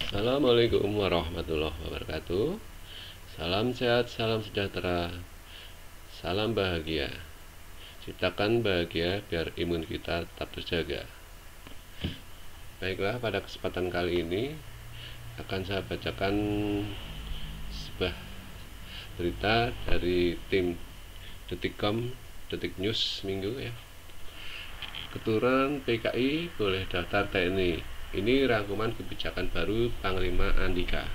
Assalamualaikum warahmatullahi wabarakatuh. Salam sehat, salam sejahtera, salam bahagia. Ciptakan bahagia biar imun kita tetap terjaga. Baiklah, pada kesempatan kali ini akan saya bacakan sebuah berita dari tim Detikcom, Detik News Minggu ya. Keturunan PKI boleh daftar TNI. Ini rangkuman kebijakan baru Panglima Andika.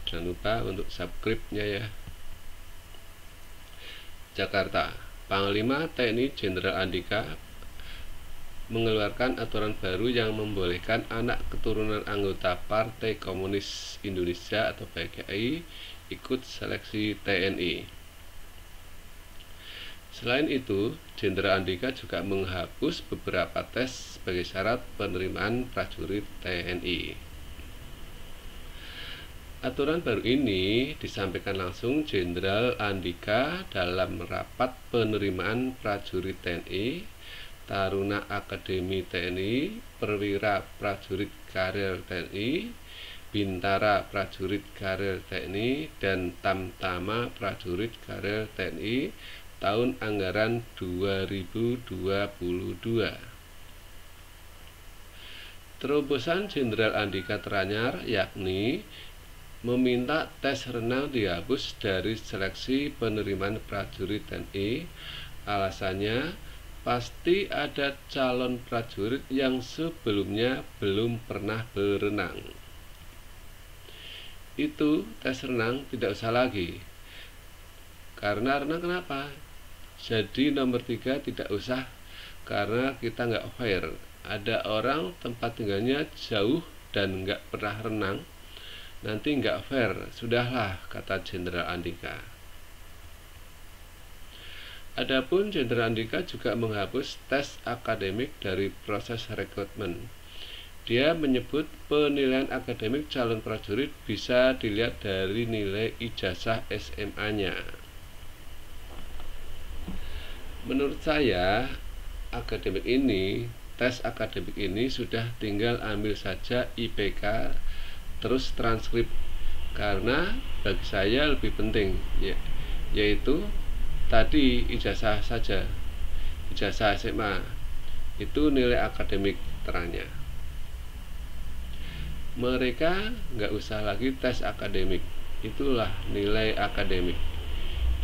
Jangan lupa untuk subscribe-nya ya. Jakarta, Panglima TNI Jenderal Andika mengeluarkan aturan baru yang membolehkan anak keturunan anggota Partai Komunis Indonesia atau PKI ikut seleksi TNI. Selain itu, Jenderal Andika juga menghapus beberapa tes sebagai syarat penerimaan prajurit TNI. Aturan baru ini disampaikan langsung Jenderal Andika dalam rapat penerimaan prajurit TNI, Taruna Akademi TNI, Perwira Prajurit Karir TNI, Bintara Prajurit Karir TNI, dan Tamtama Prajurit Karir TNI tahun anggaran 2022. Terobosan Jenderal Andika teranyar, yakni meminta tes renang dihapus dari seleksi penerimaan prajurit TNI. Alasannya, pasti ada calon prajurit yang sebelumnya belum pernah berenang. Itu tes renang tidak usah lagi. Karena renang kenapa? Jadi nomor 3 tidak usah, karena kita nggak fair. Ada orang tempat tinggalnya jauh dan nggak pernah renang, nanti nggak fair. Sudahlah, kata Jenderal Andika. Adapun Jenderal Andika juga menghapus tes akademik dari proses rekrutmen. Dia menyebut penilaian akademik calon prajurit bisa dilihat dari nilai ijazah SMA-nya. Menurut saya, tes akademik ini sudah tinggal ambil saja IPK terus transkrip, karena bagi saya lebih penting yaitu tadi ijazah saja, ijazah SMA itu nilai akademik terangnya. Mereka nggak usah lagi tes akademik, itulah nilai akademik.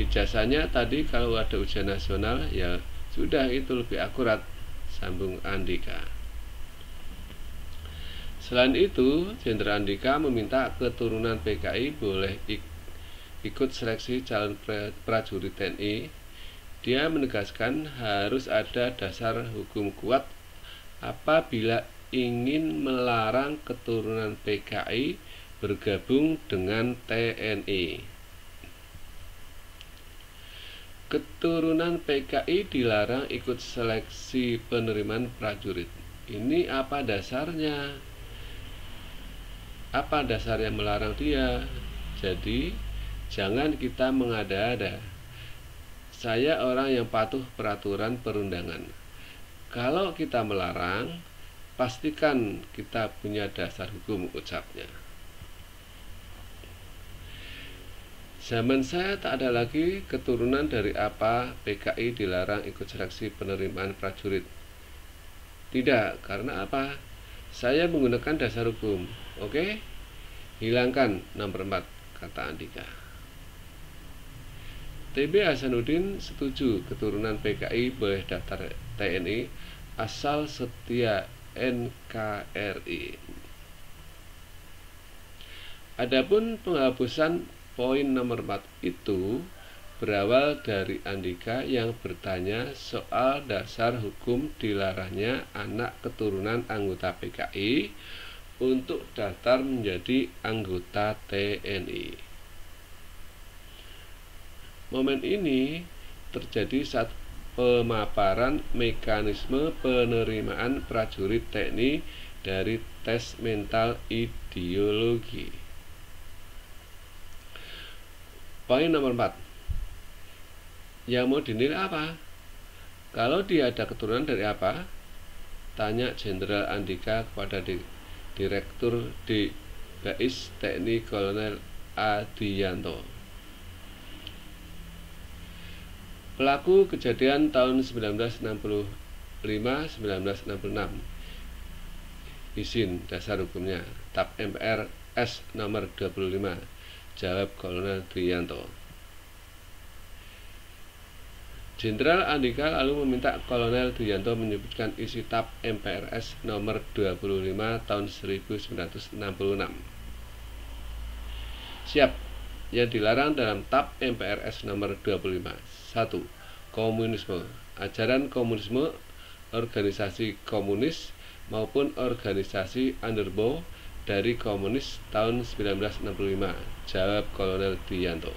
Ijazahnya tadi kalau ada ujian nasional ya sudah, itu lebih akurat, sambung Andika. Selain itu, Jenderal Andika meminta keturunan PKI boleh ikut seleksi calon prajurit TNI. Dia menegaskan harus ada dasar hukum kuat apabila ingin melarang keturunan PKI bergabung dengan TNI. Keturunan PKI dilarang ikut seleksi penerimaan prajurit. Ini apa dasarnya? Apa dasarnya melarang dia? Jadi, jangan kita mengada-ada. Saya orang yang patuh peraturan perundangan. Kalau kita melarang, pastikan kita punya dasar hukum, ucapnya. Zaman saya tak ada lagi keturunan dari apa PKI dilarang ikut seleksi penerimaan prajurit. Tidak, karena apa? Saya menggunakan dasar hukum. Oke? Hilangkan nomor 4, kata Andika. TB Hasanuddin setuju keturunan PKI boleh daftar TNI asal setia NKRI. Adapun penghapusan poin nomor 4 itu berawal dari Andika yang bertanya soal dasar hukum dilarangnya anak keturunan anggota PKI untuk daftar menjadi anggota TNI. Momen ini terjadi saat pemaparan mekanisme penerimaan prajurit TNI dari tes mental ideologi. Poin nomor 4. Yang mau dinilai apa? Kalau dia ada keturunan dari apa? Tanya Jenderal Andika kepada Direktur D. Bais TNI Kolonel Adiyanto. Pelaku kejadian tahun 1965-1966. Izin dasar hukumnya TAP MPR S nomor 25. Jawab Kolonel Driyanto. Jenderal Andika lalu meminta Kolonel Driyanto menyebutkan isi TAP MPRS nomor 25 tahun 1966. Siap. Yang dilarang dalam TAP MPRS nomor 25. 1. Komunisme. Ajaran komunisme, organisasi komunis maupun organisasi underbow dari komunis tahun 1965. Jawab Kolonel Driyanto.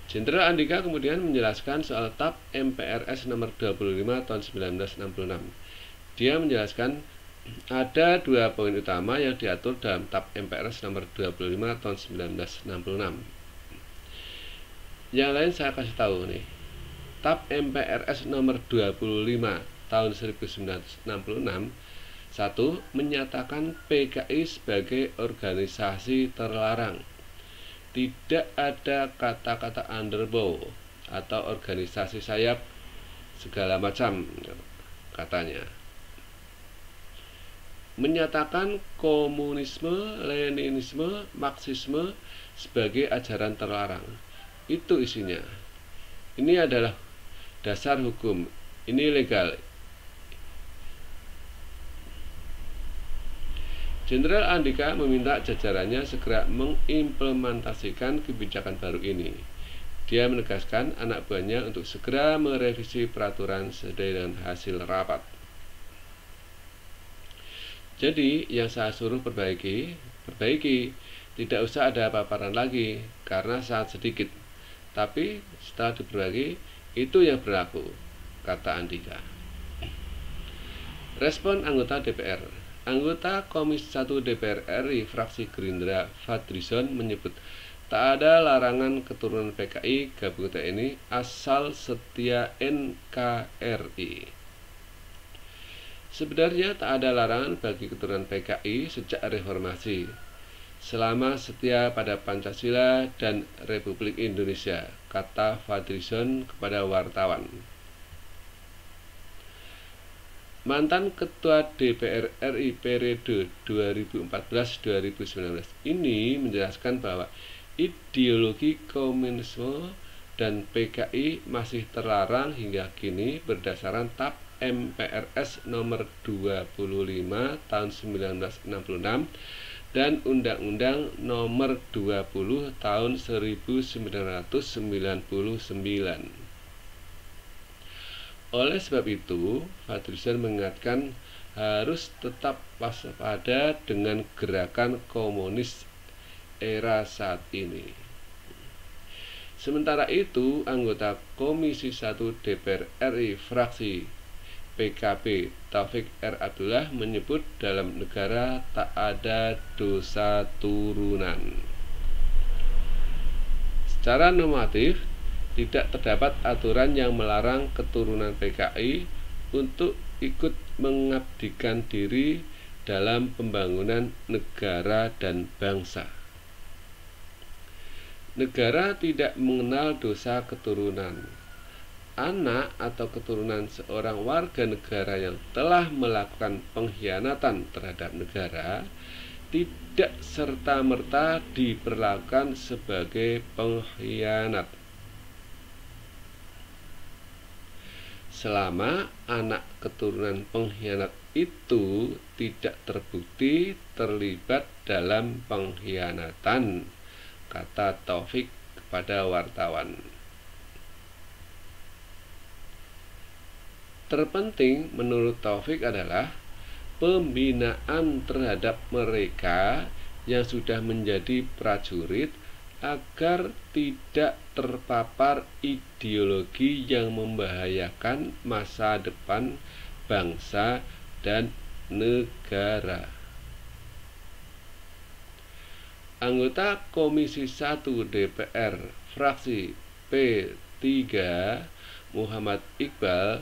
Jenderal Andika kemudian menjelaskan soal TAP MPRS nomor 25 tahun 1966. Dia menjelaskan ada 2 poin utama yang diatur dalam TAP MPRS nomor 25 tahun 1966. Yang lain saya kasih tahu nih. TAP MPRS nomor 25 tahun 1966. 1. Menyatakan PKI sebagai organisasi terlarang. Tidak ada kata-kata underbow atau organisasi sayap segala macam katanya. Menyatakan komunisme, leninisme, marxisme sebagai ajaran terlarang. Itu isinya. Ini adalah dasar hukum. Ini legal. Jenderal Andika meminta jajarannya segera mengimplementasikan kebijakan baru ini. Dia menegaskan anak buahnya untuk segera merevisi peraturan sesuai dengan hasil rapat. Jadi, yang saya suruh perbaiki. Tidak usah ada paparan lagi, karena sangat sedikit. Tapi, setelah diperbaiki, itu yang berlaku, kata Andika. Respon anggota DPR. Anggota Komisi 1 DPR RI fraksi Gerindra Fadlizon menyebut tak ada larangan keturunan PKI gabung TNI asal setia NKRI. Sebenarnya tak ada larangan bagi keturunan PKI sejak reformasi, selama setia pada Pancasila dan Republik Indonesia, kata Fadlizon kepada wartawan. Mantan Ketua DPR RI periode 2014-2019 ini menjelaskan bahwa ideologi komunisme dan PKI masih terlarang hingga kini berdasarkan TAP MPRS nomor 25 tahun 1966 dan Undang-Undang nomor 20 tahun 1999. Oleh sebab itu, Fadlizon mengingatkan harus tetap waspada dengan gerakan komunis era saat ini. Sementara itu, anggota Komisi 1 DPR RI fraksi PKB Taufik R. Abdullah menyebut dalam negara tak ada dosa turunan. Secara normatif, tidak terdapat aturan yang melarang keturunan PKI untuk ikut mengabdikan diri dalam pembangunan negara dan bangsa. Negara tidak mengenal dosa keturunan. Anak atau keturunan seorang warga negara yang telah melakukan pengkhianatan terhadap negara tidak serta-merta diperlakukan sebagai pengkhianat. Selama anak keturunan pengkhianat itu tidak terbukti terlibat dalam pengkhianatan, kata Taufik kepada wartawan. Terpenting menurut Taufik adalah pembinaan terhadap mereka yang sudah menjadi prajurit agar tidak terpapar ideologi yang membahayakan masa depan bangsa dan negara. Anggota Komisi 1 DPR fraksi P3 Muhammad Iqbal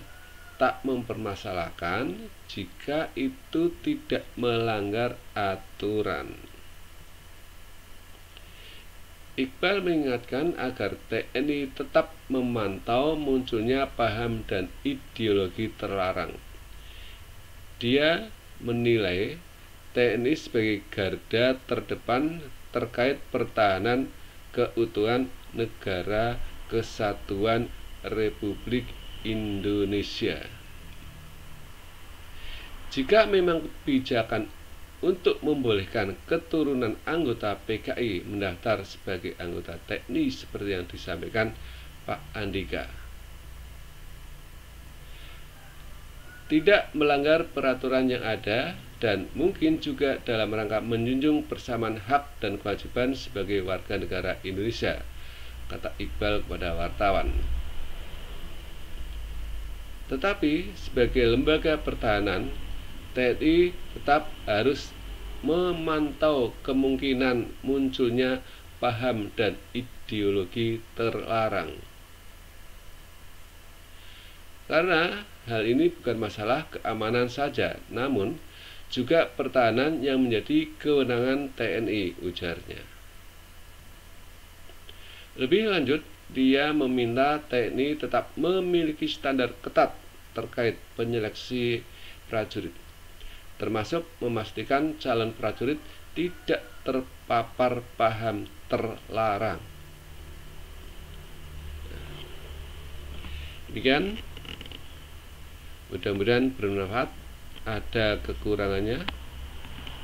tak mempermasalahkan jika itu tidak melanggar aturan. Iqbal mengingatkan agar TNI tetap memantau munculnya paham dan ideologi terlarang. Dia menilai TNI sebagai garda terdepan terkait pertahanan keutuhan negara kesatuan Republik Indonesia. Jika memang kebijakan untuk membolehkan keturunan anggota PKI mendaftar sebagai anggota TNI seperti yang disampaikan Pak Andika, tidak melanggar peraturan yang ada dan mungkin juga dalam rangka menjunjung persamaan hak dan kewajiban sebagai warga negara Indonesia, kata Iqbal kepada wartawan. Tetapi sebagai lembaga pertahanan, TNI tetap harus memantau kemungkinan munculnya paham dan ideologi terlarang. Karena hal ini bukan masalah keamanan saja, namun juga pertahanan yang menjadi kewenangan TNI, ujarnya. Lebih lanjut, dia meminta TNI tetap memiliki standar ketat terkait penyeleksi prajurit, termasuk memastikan calon prajurit tidak terpapar paham terlarang. Demikian, mudah-mudahan bermanfaat. Ada kekurangannya,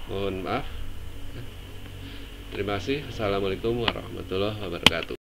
mohon maaf. Terima kasih. Assalamualaikum warahmatullahi wabarakatuh.